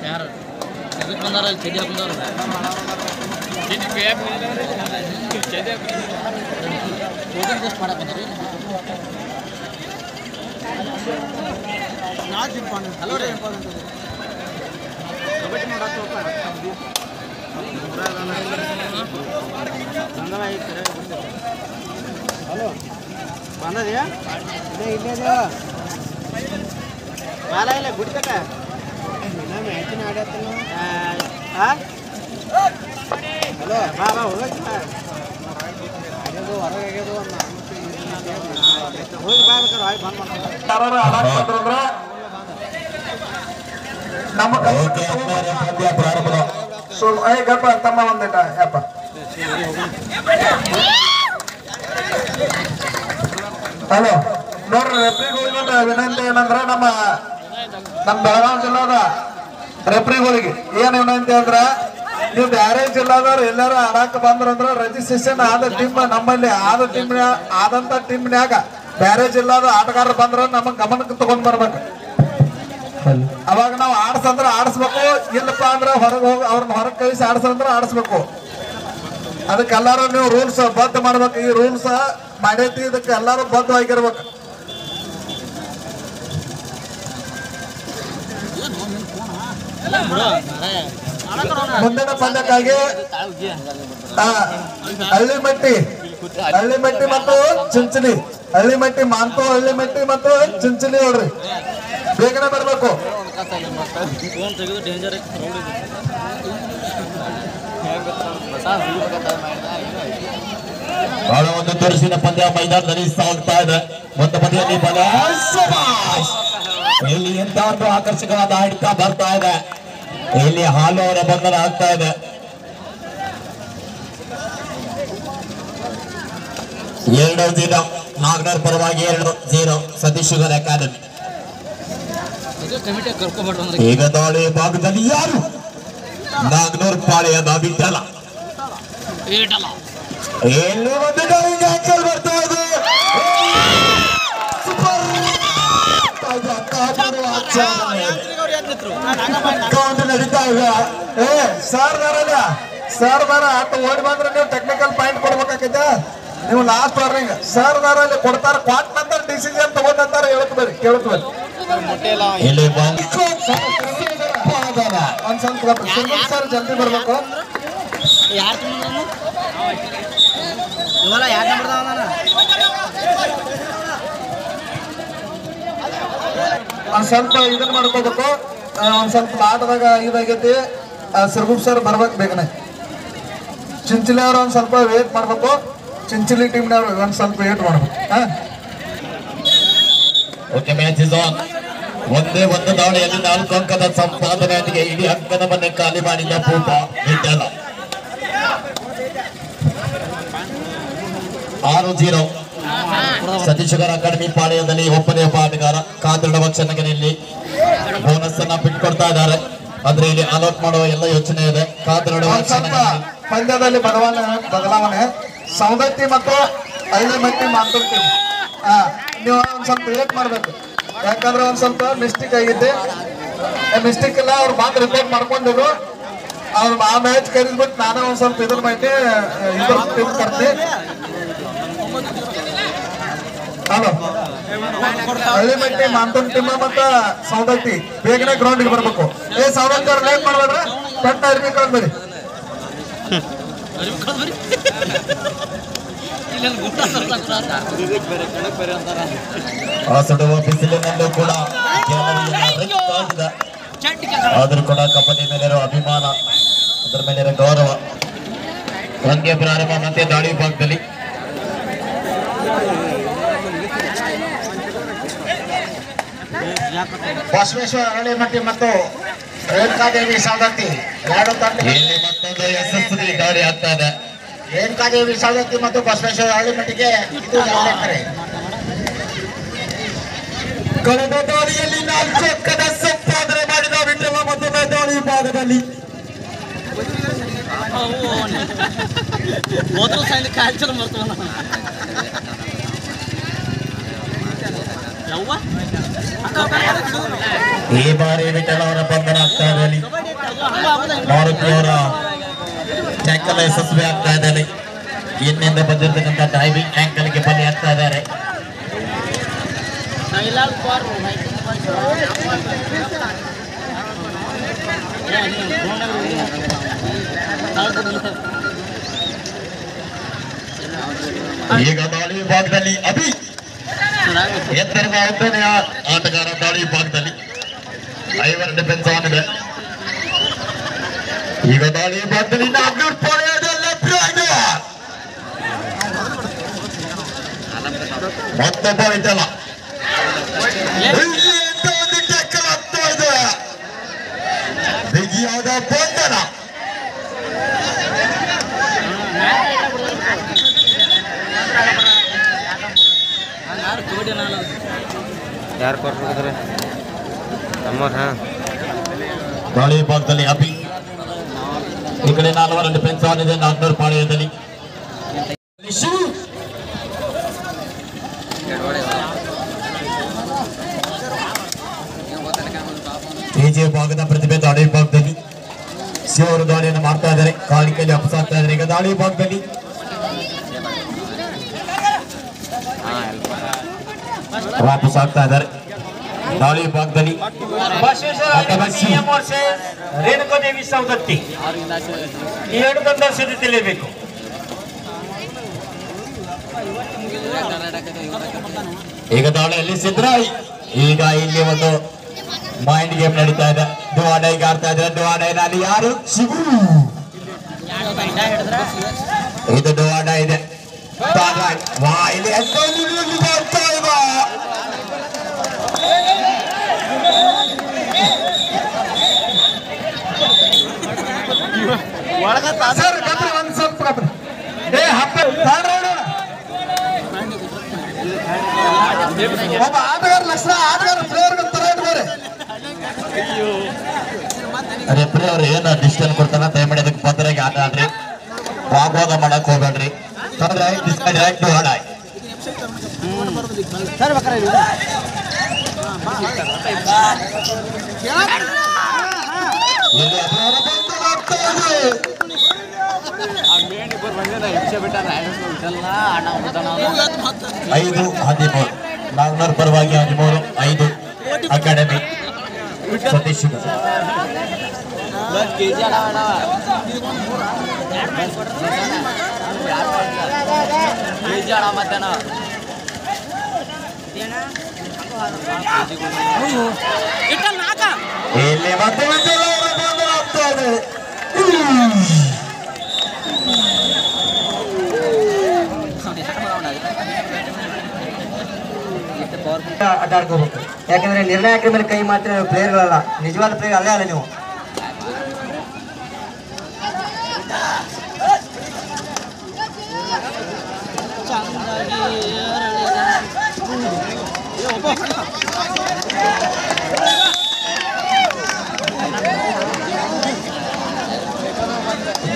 ಯಾರು ಎದಕ್ಕೆ ಬಂದಾರ ಅಲ್ಲಿ ಚಡ್ಡಿ ಹಾಕೊಂಡವ್ರು ಪ್ರೋಟೀನ್ ಟೆಸ್ಟ್ ಮಾಡಕ್ಕೆ ಬಂದ್ರಿ ಹಲೋ ರೀ ಕಬಡ್ಡಿ ಹಲೋ ಬಂದದ್ಯಾ ಇಲ್ಲೇ ಬಾಲ ಇಲ್ಲ ಗುಡ್ತಕ ಮ್ಯಾಚಿನ ಆಡತ್ತಲ್ಲ ಹಲೋ ಬಾ ಬಾ ಹೋಗಿ ಆಗ್ಯದು ಹೊರಗೆ ಆಗ್ಯದು ಹೋಗಿ ಬಾ ಬೇಕಾದ್ರೆ ಹಾಯ್ ಬಂದ್ ಮಾಡ್ತಾರೆ ನಮ್ಮ ಗಪ್ಪ ತಮ್ಮ ಒಂದಿಟ ಯಪ್ಪ ಹಲೋ ನೋಡ್ರಿ ರೆಫ್ರಿಗಳಿಗೆ ವಿನಂತಿ ಏನಂದ್ರ ನಮ್ಮ ಬೆಳಗಾವಿ ಜಿಲ್ಲಾದ ರೆಫ್ರಿಗಳಿಗೆ ಏನ್ ವಿನಂತಿ ಅಂದ್ರ ನೀವು ಬ್ಯಾರೆ ಜಿಲ್ಲಾದವ್ರು ಎಲ್ಲಾರು ಆಡಾಕ ಬಂದ್ರಂದ್ರ ರಿಜಿಸ್ಟ್ರೇಷನ್ ಆದ ಟೀಮ್ ನಮ್ಮಲ್ಲಿ ಆದಂತ ಟೀಮ್ನ್ಯಾಗ ಬ್ಯಾರೆ ಜಿಲ್ಲಾದ ಆಟಗಾರರು ಬಂದ್ರ ನಮ್ಮ ಗಮನಕ್ಕೆ ತಗೊಂಡ್ ಬರ್ಬೇಕು. ಅವಾಗ ನಾವು ಆಡ್ಸಂದ್ರ ಆಡಿಸ್ಬೇಕು, ಇಲ್ಲಪ್ಪ ಅಂದ್ರ ಹೊರಗೆ ಹೋಗಿ ಅವ್ರನ್ನ ಹೊರಗೆ ಕಳಿಸಿ ಆಡ್ಸಂದ್ರ ಆಡಿಸ್ಬೇಕು. ಅದಕ್ಕೆಲ್ಲಾರು ನೀವು ರೂಲ್ಸ್ ಬದ್ಧ ಮಾಡ್ಬೇಕು. ಈ ರೂಲ್ಸ್ ಮಾಡೈತಿ, ಇದಕ್ಕೆ ಎಲ್ಲಾರು ಬದ್ಧವಾಗಿರ್ಬೇಕು. ಮುಂದಿನ ಪಂದ್ಯಕ್ಕಾಗಿ ಹಳ್ಳಿಮಟ್ಟಿ ಮತ್ತು ಚಿಂಚಲಿ, ಹಳ್ಳಿಮಟ್ಟಿ ಮಾಂತು, ಹಳ್ಳಿಮಟ್ಟಿ ಮತ್ತು ಚಿಂಚಲಿ ನೋಡ್ರಿ, ಬೇಗನೆ ಬರ್ಬೇಕು. ಬಹಳ ಒಂದು ತೋರಿಸಿದ ಪಂದ್ಯ ಮೈದಾನದಲ್ಲಿ ಸಾಗ್ತಾ ಇದೆ. ಒಂದು ಬದಿಯಲ್ಲಿ ಬಲ ಇಲ್ಲಿ ಎಂತ ಒಂದು ಆಕರ್ಷಕವಾದ ಆಡಿತ ಬರ್ತಾ ಇದೆ. ಇಲ್ಲಿ ಹಾಲು ಅವರ ಬಂಧನ ಆಗ್ತಾ ಇದೆ. ಎರಡು 0 ನಾಗನೂರ್ ಪರವಾಗಿ 2-0 ಸತೀಶ್ ಶುಗರ್ ಅಕಾಡೆಮಿ. ಈಗ ದಾಳಿ ಭಾಗದಲ್ಲಿ ಯಾರು? ನಾಗನೂರ್ ಪಾಳೆಯದ ಬಿಟ್ಟಲ್ಲ. ಇಲ್ಲಿ ಒಂದು ಡೈವಿಂಗ್ ಆಂಕಲ್ ಬರ್ತಾ ಇದೆ. ಕೌಂಟ್ ನಡೀತಾ ಇದೆ. ಸರ್ ದಾರ ಆಟ ಓಡಿ ಬಂದ್ರೆ ನೀವು ಟೆಕ್ನಿಕಲ್ ಪಾಯಿಂಟ್ ಕೊಡ್ಬೇಕಾಗೈತೆ. ನೀವು ಲಾಸ್ಟ್ ವಾರ್ನಿಂಗ್ ಸರ್ ದಾರಲ್ಲಿ ಕೊಡ್ತಾರ, ಕ್ವಾಟ್ ನಂತರ ಡಿಸಿಷನ್ ತಗೊಂಡಂತಾರ ಹೇಳಕ್ ಬರ್ರಿ, ಕೇಳಕ್ ಬರ್ರಿ. ಇಲ್ಲಿ ಒಂದ್ ಸ್ವಲ್ಪ ಸರ್ ಜಲ್ದಿ ಬರ್ಬೇಕು. ಒಂದ್ ಸ್ವಲ್ಪ ಇದನ್ನ ಮಾಡ್ಕೋಬೇಕು. ಒಂದ್ ಸ್ವಲ್ಪ ಆಟದಾಗ ಇದಾಗೈತಿ. ಸಿರ್ಗುಪ್ ಸರ್ ಬರ್ಬೇಕು ಬೇಗನೆ. ಚಿಂಚಲಿ ಅವ್ರು ಒಂದ್ ಸ್ವಲ್ಪ ವೇಟ್ ಮಾಡ್ಬೇಕು. ಚಿಂಚಲಿ ಟೀಮ್ನವ್ರು ಒಂದ್ ಸ್ವಲ್ಪ ವೇಟ್ ಮಾಡ್ಬೇಕು. Okay, match is on. ಒಂದೇ ಒಂದು ದಾಳಿಯಲ್ಲಿ 4 ಅಂಕದ ಸಂಪಾದನೆಯೊಂದಿಗೆ ಇಡೀ ಅಂಕದ ಮನೆ ಖಾಲಿ ಮಾಡಿದ ಭೂಪ ವಿಠಲ. 6-0 ಸತೀಶ್ ಶುಗರ್ ಅಕಾಡೆಮಿ ಪಾಳ್ಯದಲ್ಲಿ ಒಪ್ಪನೇ ಆಟಗಾರ ಕಾದರಡವ ಚನ್ನಗಿರಿಯಲ್ಲಿ ಬೋನಸ್ ಅನ್ನ ಬಿಟ್ಕೊಡ್ತಾ ಇದ್ದಾರೆ. ಆದ್ರೆ ಇಲ್ಲಿ ಅಲೌಟ್ ಮಾಡುವ ಎಲ್ಲ ಯೋಚನೆ ಇದೆ. ಕಾದರಡವ ಪಂದ್ಯದಲ್ಲಿ ಬದಲಾವಣೆ ಸೌದತ್ತಿ ಮತ್ತು ಹಳ್ಳಿಮಟ್ಟಿ ಮಾಂತೂರ್ ಟೀಮ್. ನೀವು ಒಂದ್ ಸ್ವಲ್ಪ ವೇಟ್ ಮಾಡ್ಬೇಕು, ಯಾಕಂದ್ರೆ ಒಂದ್ ಸ್ವಲ್ಪ ಮಿಸ್ಟೇಕ್ ಆಗಿದ್ದೆ. ಮಿಸ್ಟೇಕ್ ಇಲ್ಲ, ಅವ್ರು ಬಂದು ರಿಪೋರ್ಟ್ ಮಾಡ್ಕೊಂಡಿರು. ಅವ್ರು ಆ ಮ್ಯಾಚ್ ಕರೀದ್ಬಿಟ್ಟು ನಾನು ಒಂದ್ ಸ್ವಲ್ಪ ಇದ್ರ ಮಾಡಿ ಇದ್ರ ಟೀಮ್ ಕರ್ತೀನಿ. ಹಲೋ, ಹಳ್ಳಿಮಟ್ಟಿ ಮಾಂತೂರ್ ಟೀಮ್ ಮತ್ತ ಸೌದತ್ತಿ ಬೇಗನೆ ಗ್ರೌಂಡಿಗೆ ಬರ್ಬೇಕು. ಸೌದತ್ತಿ ಅವ್ರು ಲೇಟ್ ಮಾಡ್ಬೇಡ್ರ, ಪಟ್ಟ ಅರ್ಬಿ ಕಳ್ಬೇಡಿ. ಸುಡುವ ಬಿಸಿಲಿನಲ್ಲೂ ಕೂಡ ಆದ್ರೂ ಕೂಡ ಕಬಡ್ಡಿ ಮೇಲಿರೋ ಅಭಿಮಾನ, ಅದರ ಮೇಲಿರೋ ಗೌರವ. ಪಂದ್ಯ ಪ್ರಾರಂಭ ಮತ್ತೆ ದಾಳಿ ಭಾಗದಲ್ಲಿ ಬಸವೇಶ್ವರ ಹಳ್ಳಿಮಟ್ಟಿ ಮತ್ತು ರೇಣುಕಾದೇವಿ ಸೌದತ್ತಿ ಎರಡು ತಂಡ. ಇಲ್ಲಿ ಮತ್ತೊಂದು ಯಶಸ್ವಿ ದಾಳಿ ಆಗ್ತಾ ಇದೆ. ರೇಣುಕಾದೇವಿ ಸೌದತ್ತಿ ಮತ್ತು ಬಸವೇಶ್ವರ ಹಳ್ಳಿಮಟ್ಟಿಗೆ ಇದು ಕರೆ. ಕಳೆದ ದಾಳಿಯಲ್ಲಿ 4 ಅಂಕದ ಸಂಪಾದನೆ ಮಾಡಿದ ವಿಠಲ ಮತ್ತೊಂದು ದಾಳಿ ಭಾಗದಲ್ಲಿ ಈ ಬಾರಿ ವಿಠಲ ಅವರ ಬಂಧನ ಆಗ್ತಾ ಇದೆ. ಮಾರುತಿ ಅವರ ಟ್ಯಾಕಲ್ ಯಶಸ್ವಿ ಆಗ್ತಾ ಇದ್ದಾರೆ. ಇನ್ನಿಂದ ಬಂದಿರತಕ್ಕಂಥ ಡೈವಿಂಗ್ ಆಂಕಲ್ಗೆ ಬಲಿ ಆಗ್ತಾ ಇದ್ದಾರೆ. ಈಗ ದಾಳಿ ವಿಭಾಗದಲ್ಲಿ ಅಭಿ ಎತ್ತರದ ಉದ್ದನೆಯ ಆಟಗಾರ. ದಾಳಿ ವಿಭಾಗದಲ್ಲಿ 5 ಡಿಫೆನ್ಸ್ ಆನ್ ಇದೆ. ಈಗ ದಾಳಿ ವಿಭಾಗದಲ್ಲಿ ಮತ್ತೊಬ್ಬ ವಿಠಲ ಟೆಕ್ಕಲ್ ಆಗ್ತಾ ಇದೆ. ಬಿಗಿಯಾದ ಬಂಧನ. ಯಾರು ಕೊಡ್ತಾರೆ ದಾಳಿ ವಿಭಾಗದಲ್ಲಿ ಅಭಿ. ಈ ಕಡೆ 4 ಡಿಫೆನ್ಸ್ ಆನ್ ಇದೆ. ನಾಗ್ನೂರ್ ಪಾಳ್ಯದಲ್ಲಿ ಕೆಜಿ ವಿಭಾಗದ ಪ್ರತಿಭೆ. ದಾಳಿ ವಿಭಾಗದಲ್ಲಿ ಶಿವರು ದಾಳಿಯನ್ನು ಮಾಡ್ತಾ ಇದ್ದಾರೆ. ಕಾಲಿಕೆಯಲ್ಲಿ ಅಪ್ಪಸಾಗ್ತಾ ಇದ್ದಾರೆ. ಈಗ ದಾಳಿ ವಿಭಾಗದಲ್ಲಿ ವಾಪಸ್ ಆಗ್ತಾ ಇದ್ದಾರೆ. ದಾಳಿ ವಿಭಾಗದಲ್ಲಿ ರೇಣುಕಾದೇವಿ ಸೌದತ್ತಿ ಈ 2 ತಂಡ ಸಿದ್ಧತೆಯಲ್ಲಿರಬೇಕು. ಈಗ ದಾಳಿಯಲ್ಲಿ ಸಿದ್ರಾಯಿ. ಈಗ ಇಲ್ಲಿ ಒಂದು ಮೈಂಡ್ ಗೇಮ್ ನಡೀತಾ ಇದೆ. ಡುವಾಡೈಗೆ ಆಡ್ತಾ ಇದ್ದಾರೆ. ಡುವಾಡೈನಲ್ಲಿ ಯಾರು? ಶಿವು. ಇದು ಡುವಾಡ ಇದೆ. ಇಲ್ಲಿ ಒಂದ್ ಸ್ವಲ್ಪ ಒಬ್ಬ ಆಟಗಾರ ಲಕ್ಷಣ ಆಟಗಾರ ಪ್ಲೇಯರ್ ಬೇರೆ. ರೆಫ್ರಿ ಅವ್ರು ಏನು ಡಿಸಿಷನ್ ಕೊಡ್ತಾರ ದಯಮಾಡಿ ಅದಕ್ಕೆ ಪದ್ರಾಗಿ ಆಟ ಆಡ್ರಿ. ವಾಗ್ವಾದ ಮಾಡಕ್ ಹೋಗ್ಬೇಡ್ರಿ. ರೈಟ್ ಟು ಹಾಡಾಯ್. ಐದು 13 ನಾಗ್ನೂರ್ ಪರವಾಗಿ 13 5 ಅಕಾಡೆಮಿ ಸತೀಶ್ ಇಲ್ಲಿ ಮತ್ತೆ ಅಡ್ಡಾಡ್ಕೋಬೇಕು. ಯಾಕಂದ್ರೆ ನಿರ್ಣಾಯಕರ ಮೇಲೆ ಕೈ ಮಾತ್ರ ಪ್ಲೇಯರ್ಗಳಲ್ಲ, ನಿಜವಾದ ಪ್ಲೇಯರ್ ಅಲ್ಲೇ ಅಲ್ಲ ನೀವು.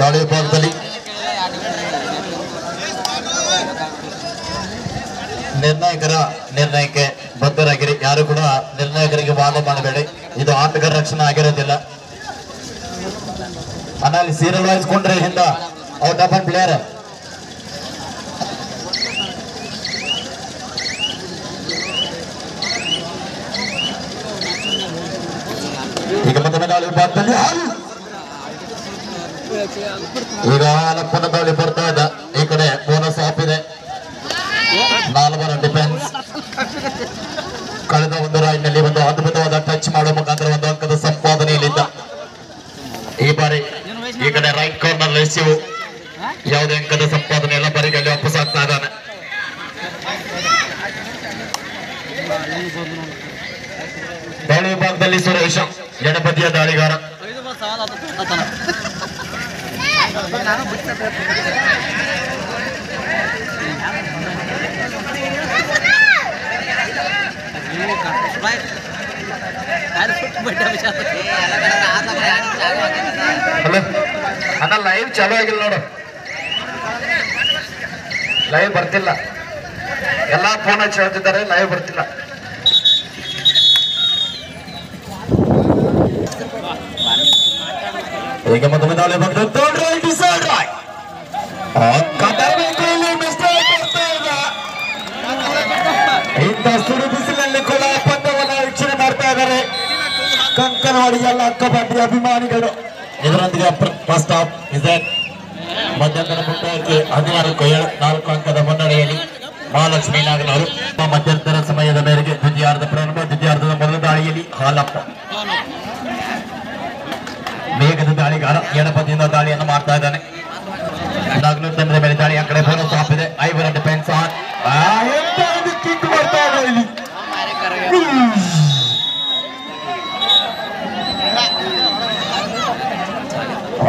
ದಾಳಿ ವಿಭಾಗದಲ್ಲಿ ನಿರ್ಣಯಕ್ಕೆ ಬದ್ಧರಾಗಿರಿ. ಯಾರು ಕೂಡ ನಿರ್ಣಾಯಕರಿಗೆ ವಾದ ಮಾಡಬೇಡಿ. ಇದು ಆಟಗಾರ ರಕ್ಷಣೆ ಆಗಿರೋದಿಲ್ಲ. ಅನಲ್ಲಿ ಸೀರಿಯಲ್ ವೈಸ್ ಕೊಂಡ್ರೆ ಹಿಂದ ಔಟ್ ಆಫ್ ಪ್ಲೇಯರ್. ಈಗ ಮತ್ತೊಮ್ಮೆ ದಾಳಿ ವಿಭಾಗದಲ್ಲಿ ಈಗ ಹಾಲಪ್ಪನ ದಾಳಿ ಬರ್ತಾ ಇದೆ. ಈ ಕಡೆ ಬೋನಸ್ ಆಫ್ ಇದೆ. 4 ಡಿಫೆನ್ಸ್. ಕಳೆದ ಒಂದು ರೈಡ್ನಲ್ಲಿ ಒಂದು ಅದ್ಭುತವಾದ ಟಚ್ ಮಾಡುವ ಮುಖಾಂತರ ಒಂದು ಅಂಕದ ಸಂಪಾದನೆಯಲ್ಲಿದ್ದ. ಈ ಬಾರಿ ಈ ಕಡೆ ರೈಟ್ ಕಾರ್ನರ್ ಎಸಿವು ಯಾವುದೇ ಅಂಕದ ಸಂಪಾದನೆ ಎಲ್ಲ ಬಾರಿಗೆ ಅಲ್ಲಿ ವಾಪಸ್ ಆಗ್ತಾ ಇದ್ದಾನೆ. ದಾಳಿ ವಿಭಾಗದಲ್ಲಿ ಸುರೇಶ ಎಡಬದಿಯ ದಾಳಿಗಾರ. ಹಲೋ ಅಣ್ಣ, ಲೈವ್ ಚಾಲೂ ಆಗಿಲ್ಲ ನೋಡು. ಲೈವ್ ಬರ್ತಿಲ್ಲ. ಎಲ್ಲಾ ಫೋನ್ ಹಚ್ಚಿ ಹೇಳ್ತಿದ್ದಾರೆ, ಲೈವ್ ಬರ್ತಿಲ್ಲ. ಈಗ ಮತ್ತೊಮ್ಮೆ ದಾಳಿ ಬಂದು ಥರ್ಡ್ ರೈಟ್ ಡಿಸೈಡ್ ರೈಟ್ ಇಂಥ ಸುಡು ಬಿಸಿಲಲ್ಲಿ ಕೂಡ ಪಂದ್ಯವನ್ನು ವೀಕ್ಷಣೆ ಮಾಡ್ತಾ ಇದ್ದಾರೆ ಕಂಕನವಾಡಿ ಎಲ್ಲ ಕಬಡ್ಡಿ ಅಭಿಮಾನಿಗಳು. ಇದರೊಂದಿಗೆ ಫಸ್ಟ್ ಹಾಫ್ ಇಸೆಟ್ ಮಧ್ಯಂತರ ಮುಕ್ತಾಯಕ್ಕೆ 16-4 ಅಂಕದ ಮುನ್ನಡೆಯಲ್ಲಿ ಮಹಾಲಕ್ಷ್ಮೀ ನಾಗನವರು. ಮಧ್ಯಂತರ ಸಮಯದ ಮೇರೆಗೆ ದ್ವಿತೀಯಾರ್ಧ ಪ್ರಾರಂಭ. ದ್ವಿತೀಯಾರ್ಧದ ಮೊದಲ ದಾಳಿಯಲ್ಲಿ ಹಾಲಪ್ಪ ವೇಗದ ದಾಳಿಗಾರ ಎಡಬದಿಯಿಂದ ದಾಳಿಯನ್ನು ಮಾಡ್ತಾ ಇದ್ದಾನೆ. ನಾಗನೂರು ತಂಡದ ಮೇಲೆ ದಾಳಿ ಆ ಕಡೆ ಬೋನಸ್ ಆಫ್ ಇದೆ. ಐವರ್ ಡಿಫೆನ್ಸ್ ಆನ್ ಕಿಕ್ ಮಾಡ್ತಾ ಇದೆ ಇಲ್ಲಿ.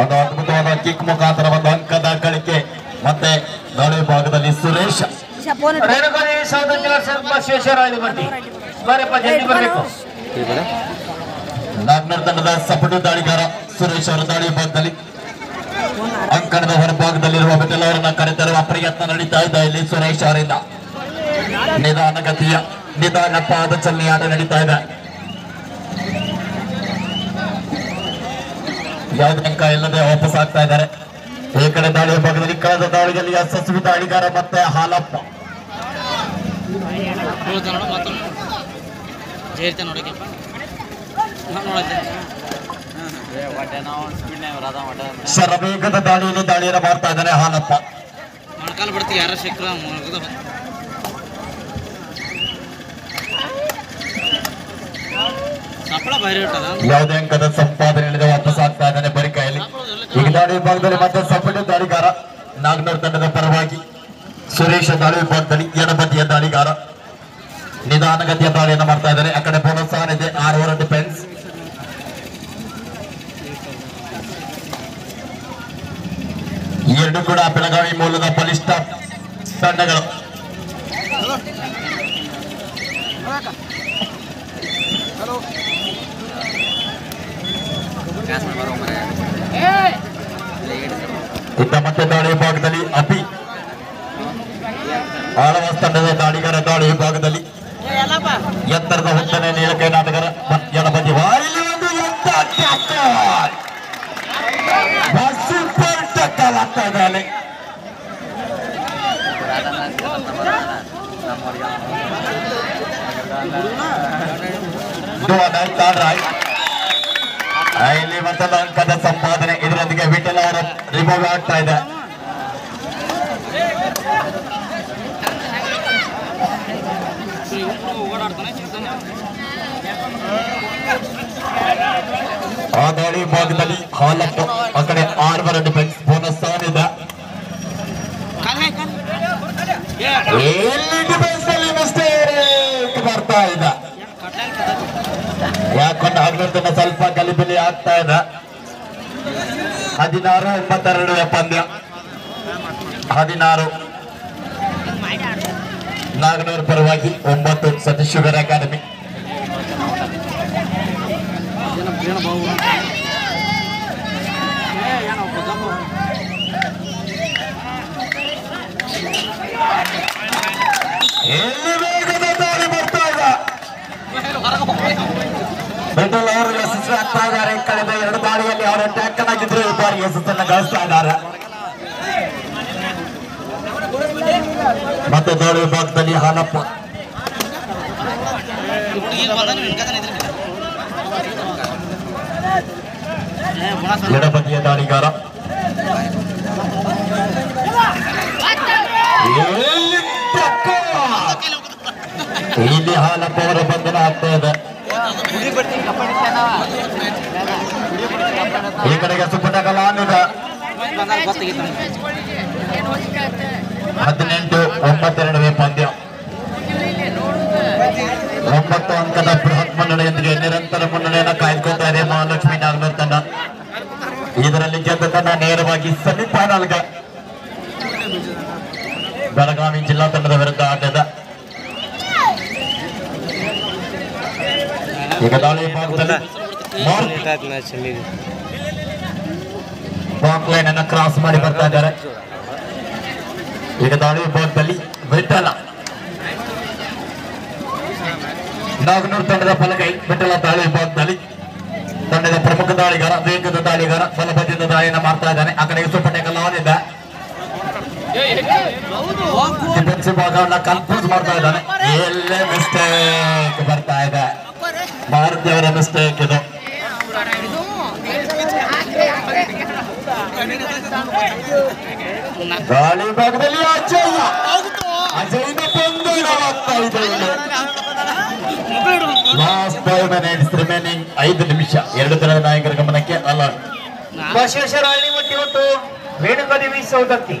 ಒಂದು ಅದ್ಭುತವಾದ ಕಿಕ್ ಮುಖಾಂತರ ಒಂದು ಅಂಕದ ಗಳಿಕೆ. ಮತ್ತೆ ದಾಳಿ ಭಾಗದಲ್ಲಿ ಸುರೇಶ್ ರೇಣುಕಾದೇವಿ ಸೌದತ್ತಿನ ಸ್ವಲ್ಪ ಶೇಷರಾಯಲು ಬಡ್ಡಿ ಬರಪ್ಪ ಜಲ್ದಿ ಬರಬೇಕು. ನಾಗ್ನೂರು ತಂಡದ ಸಪಟು ದಾಳಿಗಾರ ಸುರೇಶ್ ಅವರ ದಾಳಿ ಭಾಗದಲ್ಲಿ ಅಂಕಣದ ಹೊರಭಾಗದಲ್ಲಿರುವ ವಿಠಲ್ ಅವರನ್ನ ಕರೆತರುವ ಪ್ರಯತ್ನ ನಡೀತಾ ಇದೆ. ಇಲ್ಲಿ ಸುರೇಶ್ ಅವರಿಂದ ನಿಧಾನಗತಿಯ ನಿಧಾನ ಪಾದ ಚಲನೆಯಾಟ ನಡೀತಾ ಇದೆ. ಯಾವುದೇ ಅಂಕ ಇಲ್ಲದೆ ವಾಪಸ್ ಆಗ್ತಾ ಇದ್ದಾರೆ. ಈ ಕಡೆ ದಾಳಿಯ ಭಾಗದಲ್ಲಿ ಕಳೆದ ದಾಳಿಯಲ್ಲಿ ಯಶಸ್ವಿ ದಾಳಿಗಾರ ಮತ್ತೆ ಹಾಲಪ್ಪ. ಶರವೇಗದ ದಾಳಿಯಲ್ಲಿ ದಾಳಿಯನ್ನು ಮಾಡ್ತಾ ಇದ್ದಾನೆ ಹಾಲಪ್ಪ. ಯಾವುದೇ ಅಂಕದ ಸಂಪಾದನೆ ಇಲ್ಲದೆ ವಾಪಸ್ ಆಗ್ತಾ ಇದ್ದಾನೆ ಬರಿಕಾಯಲ್ಲಿ. ಈಗ ದಾಳಿ ವಿಭಾಗದಲ್ಲಿ ಮತ್ತೆ ಸಪಟ ದಾಳಿಗಾರ ನಾಗನೂರು ತಂಡದ ಪರವಾಗಿ ಸುರೇಶ ದಾಳಿ ವಿಭಾಗದಲ್ಲಿ ಎಡಬದಿಯ ದಾಳಿಗಾರ ನಿಧಾನಗತಿಯ ದಾಳಿಯನ್ನು ಮಾಡ್ತಾ ಇದ್ದಾರೆ. ಆ ಕಡೆ ಬೋನಸ್ ಆನ್ ಇದೆ. 6 ಓವರ್ ಡಿಫೆನ್ಸ್. ಎರಡು ಕೂಡ ಬೆಳಗಾವಿ ಮೂಲದ ಬಲಿಷ್ಠ ತಂಡಗಳು. ಇದ್ದ ಮತ್ತೆ ದಾಳಿ ವಿಭಾಗದಲ್ಲಿ ಅಪಿ ಆಳವಾಸ್ ತಂಡದ ದಾಳಿಗಾರ ದಾಳಿ ವಿಭಾಗದಲ್ಲಿ ಎತ್ತರದ ಉದ್ದನೆ ನೀಲಕೈ ನಾಟಕರ ಎಡಬದಿ ವಾರಿಲಿ ಒಂದು ಸೂಪರ್ ಟಕ್ಕಲ್ ಆಗ್ತಾ ಇದ್ದಾನೆ. ಇಲ್ಲಿ ಮತ್ತೊಂದು ಅಂಕದ ಸಂಪಾದನೆ. ಇದರೊಂದಿಗೆ ವಿಠಲ್ ಅವರ ರಿಮೂವ್ ಆಗ್ತಾ ಇದೆ. ಆ ದಾಳಿ ಭಾಗದಲ್ಲಿ ಹಾಲಪ್ಪ ಆ ಕಡೆ 6 ಓವರ್ ಡಿಫೆನ್ಸ್. ಬೋನಸ್ ಆನ್ ಇದೆ. ಡಿಫೆನ್ಸ್ ನಲ್ಲಿ ಮಿಸ್ಟೇಕ್ ಬರ್ತಾ ಇದೆ. ಯಾಕೊಂಡ ಆಗ್ಲಿರ್ತನ ಸ್ವಲ್ಪ ಗಲಿಬಿಲಿ ಆಗ್ತಾ ಇದೆ. 16-92 ಪಂದ್ಯ. 16 ನಾಗನೂರು ಪರವಾಗಿ 9 ಸತೀಶ್ ಶುಗರ್ ಅಕಾಡೆಮಿ. ಎಲ್ಲಿ ವೇಗದ ದಾಳಿ ಬರ್ತಾ ಇದೆ. ವಿಠಲ್ ಅವರು ಯಶಸ್ವಿ ಆಗ್ತಾ ಇದ್ದಾರೆ. ಕಳೆದ 2 ದಾಳಿಯಲ್ಲಿ ಅವರು ಟ್ಯಾಕಲ್ ಆಗಿದ್ರು. ಈ ಬಾರಿ ಯಶಸ್ಸನ್ನು ಗಳಿಸ್ತಾ ಇದ್ದಾರೆ. ಮತ್ತೆ ದಾಳಿ ವಿಭಾಗದಲ್ಲಿ ಹಾಲಪ್ಪ ಎಡಬದಿಯ ದಾಳಿಗಾರ ಇಲ್ಲಿ ಹಾಲಪ್ಪ ಅವರ ಬಂಧನ ಆಗ್ತಾ ಇದೆ. ಈ ಕಡೆಗೆ ಸುಬ್ಬಣ್ಣಗಲ ಆನಿದ 18-9 ಪಂದ್ಯ. 9 ಅಂಕದ ಬೃಹತ್ ಮುನ್ನಡೆಯೊಂದಿಗೆ ನಿರಂತರ ಮುನ್ನಡೆಯನ್ನು ಕಾಯ್ದುಕೊಳ್ತಾ ಇದೆ ಮಹಾಲಕ್ಷ್ಮೀ ನಾಗನೂರು ತಂಡ. ಇದರಲ್ಲಿ ಗೆದ್ದ ತಂಡ ನೇರವಾಗಿ ಸೆಮಿಫೈನಲ್ಗೆ ಬೆಳಗಾವಿ ಜಿಲ್ಲಾ ತಂಡದ ವಿರುದ್ಧ ಆಟದ. ಈಗ ದಾಳಿ ಭಾಗದಲ್ಲಿ ಬಾಕ್ ಲೈನ್ ಅನ್ನು ಕ್ರಾಸ್ ಮಾಡಿ ಬರ್ತಾ ಇದ್ದಾರೆ. ಈಗ ದಾಳಿ ವಿಭಾಗದಲ್ಲಿ ವಿಠಲ ನಾಗನೂರು ತಂಡದ ಫಲಕೈ ವಿಠಲ ದಾಳಿ ವಿಭಾಗದಲ್ಲಿ ತಂಡದ ಪ್ರಮುಖ ದಾಳಿಗಾರ, ವೇಗದ ದಾಳಿಗಾರ, ಬಲಬದಿಯಿಂದ ದಾಳಿಯನ್ನು ಮಾಡ್ತಾ ಇದ್ದಾನೆ. ಆ ಕಡೆ ಯೂಸುಫ್ ಪಟೇಲ್ ಅವನಿಂದ ಡಿಫೆನ್ಸಿವ್ ಭಾಗವನ್ನ ಕನ್ಫ್ಯೂಸ್ ಮಾಡ್ತಾ ಇದ್ದಾನೆ. ಎಲ್ಲೇ ಮಿಸ್ಟೇಕ್ ಬರ್ತಾ ಇದೆ, ಭಾರತೀಯವರ ಮಿಸ್ಟೇಕ್ ಇದು. ದಾಳಿ ಭಾಗದಲ್ಲಿ ಅಜಯ್ನ ಬಂಧನವಾಗ್ತಾ ಇದೆ. ಲಾಸ್ಟ್ 5 minutes ರಿಮೈನಿಂಗ್, 5 ನಿಮಿಷ. 2 ಜನರ ನಾಯಕರ ಗಮನಕ್ಕೆ ಅಲರ್ಟ್. ಬಸವೇಶ್ವರ ಹಳ್ಳಿಮಟ್ಟಿ ಮತ್ತು ರೇಣುಕಾದೇವಿ ಸೌದತ್ತಿ.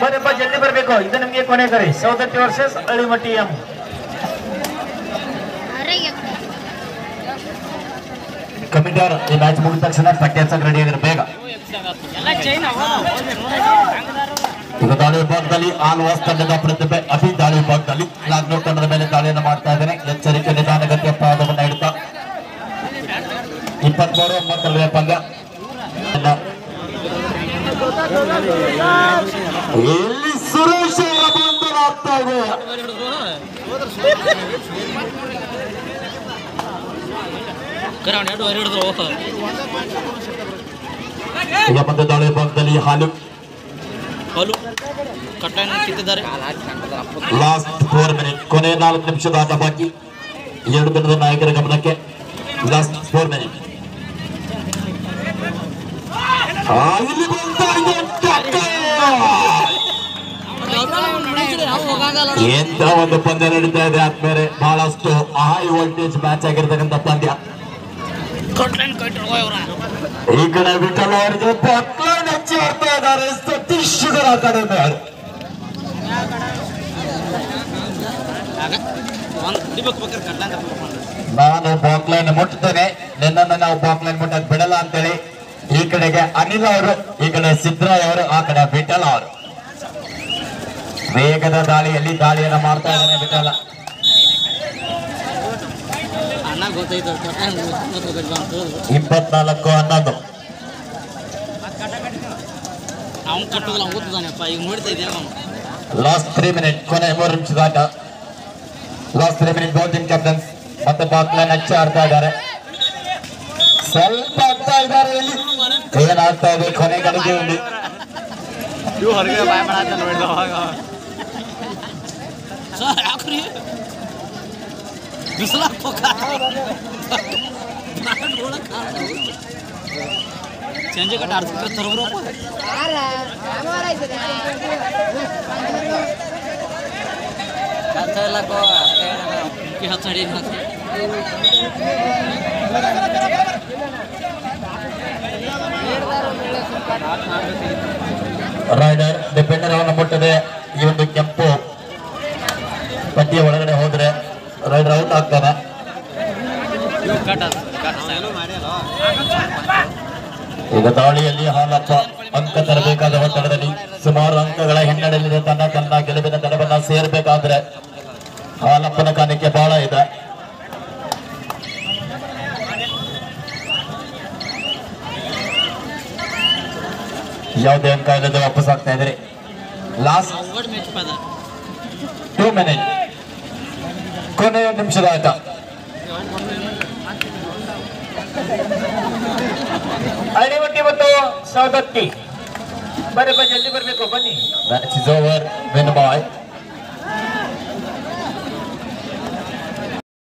ಬನ್ನಪ್ಪ ಜಲ್ದಿ ಬರಬೇಕು, ಇದು ನಿಮಗೆ ಕೊನೆ ಕರೆ. ಸೌದತ್ತಿ ವರ್ಸಸ್ ಹಳ್ಳಿಮಟ್ಟಿ ಎಂ. ಕಮಿಟರ್ ಈ ಮ್ಯಾಚ್ ಮುಗಿದ ತಕ್ಷಣ ಪಟ್ಯಾಚಕ್ ರೆಡಿ ಆಗಿರೋ ಬೇಗ. ಈಗ ದಾಳಿ ವಿಭಾಗದಲ್ಲಿ ಆಲ್ವಾಸ್ ತಂಡದ ಪ್ರತಿಭೆ ಅಭಿ ದಾಳಿ ವಿಭಾಗದಲ್ಲಿ ಲಾಗ್ನೋ ತಂಡದ ಮೇಲೆ ದಾಳಿಯನ್ನು ಮಾಡ್ತಾ ಇದ್ದಾನೆ. ಎಚ್ಚರಿಕೆ ನಿಧಾನಗತಿಯ ಪಾದವನ್ನು ಹಿಡಿತಾ 23-9 ಪಂದ್ಯ. ಇಲ್ಲಿ ಸುರೇಶ್ ಅವರ ಬಂಧನ ಆಗ್ತಾ ಇದೆ. ಈಗ ಮತ್ತೆ ದಾಳಿ ವಿಭಾಗದಲ್ಲಿ ಹಾಲು ಲಾಸ್ಟ್ 4 minutes, ಕೊನೆ 4 ನಿಮಿಷದ ಆಟ ಬಾಕಿ. 2 ದಿನದ ನಾಯಕರ ಗಮನಕ್ಕೆ ಲಾಸ್ಟ್ 4 minutes. ಇಲ್ಲಿ ಎಂತ ಒಂದು ಪಂದ್ಯ ನಡೀತಾ ಇದೆ ಆದ್ಮೇಲೆ. ಬಹಳಷ್ಟು ಹೈ ವೋಲ್ಟೇಜ್ ಮ್ಯಾಚ್ ಆಗಿರ್ತಕ್ಕಂಥ ಪಂದ್ಯ. ಈ ಕಡೆ ವಿಠಲ್ ಅವರಿಗೆ ಬಾಕ್ಲೈನ್ ಹಚ್ಚಿ ಬರ್ತಾ ಇದ್ದಾರೆ ಸತೀಶ್ ಶುಗರ್ ಅಕಾಡೆಮಿ ಅವರು. ನಾನು ಬಾಕ್ಲೈನ್ ಮುಟ್ಟುತ್ತೇನೆ, ನಿನ್ನನ್ನು ನಾವು ಬಾಕ್ಲೈನ್ ಮುಟ್ಟಕ್ ಬಿಡಲ್ಲ ಅಂತೇಳಿ ಈ ಕಡೆಗೆ ಅನಿಲ್ ಅವರು, ಈ ಕಡೆ ಸಿದ್ದರಾಯ್ ಅವರು, ಆ ಕಡೆ ವಿಠಲ್ ಅವರು ವೇಗದ ದಾಳಿಯಲ್ಲಿ ದಾಳಿಯನ್ನು ಮಾಡ್ತಾ ಇದ್ದಾನೆ ವಿಠಲ. 24-11 ಲಾಸ್ಟ್ 3 minutes, ಕೊನೆ 3 ನಿಮಿಷದ ಆಟ. Last 3 minutes both team captains ಮತ್ತೆ ಬಾಕ್ಲೈನ್ ಹಚ್ಚಿ ಆಡ್ತಾ ಇದ್ದಾರೆ. ಸ್ವಲ್ಪ ಆಗ್ತಾ ಇದ್ದಾರೆ. ಇಲ್ಲಿ ಏನಾಗ್ತಾ ಇದೆ ಕೊನೆ ಗಳಿಗೆಯಲ್ಲಿ? ಚೇಂಜ್ ಕಟ್ ಆಡ್ತಾರೆ ತರಬ್ರಪ್ಪ. ರೈಡರ್ ಡಿಫೆಂಡರ್ ಅವನ್ನ ಮುಟ್ಟದೆ ಈ ಒಂದು ಕೆಂಪು ಪಟ್ಟಿಯ ಒಳಗಡೆ ಹೋದ್ರೆ ರೈಡರ್ ಔಟ್ ಆಗ್ತಾನೆ. ಈಗ ದಾಳಿಯಲ್ಲಿ ಹಾಲಪ್ಪ ಅಂಕ ತರಬೇಕಾದ ಒತ್ತಡದಲ್ಲಿ ಸುಮಾರು ಅಂಕಗಳ ಹಿನ್ನಡೆಯಲ್ಲಿದೆ. ತನ್ನ ಗೆಲುವಿನ ದಡವನ್ನ ಸೇರ್ಬೇಕಾದ್ರೆ ಹಾಲಪ್ಪನ ಕಾಣಿಕೆ ಬಹಳ ಇದೆ. ಯಾವುದೇ ಅಂಕ ಇಲ್ಲದೆ ವಾಪಸ್ ಆಗ್ತಾ ಇದ್ದಾರೆ. ಲಾಸ್ಟ್ 2 minutes, ಕೊನೆಯ ನಿಮಿಷದ ಆಟ. ಹಳ್ಳಿಮಟ್ಟಿ ಮತ್ತು ಸೌದತ್ತಿ. ಬರಪ್ಪ ಜಲ್ದಿ ಬರಬೇಕು, ಬನ್ನಿ. Match is over. Win by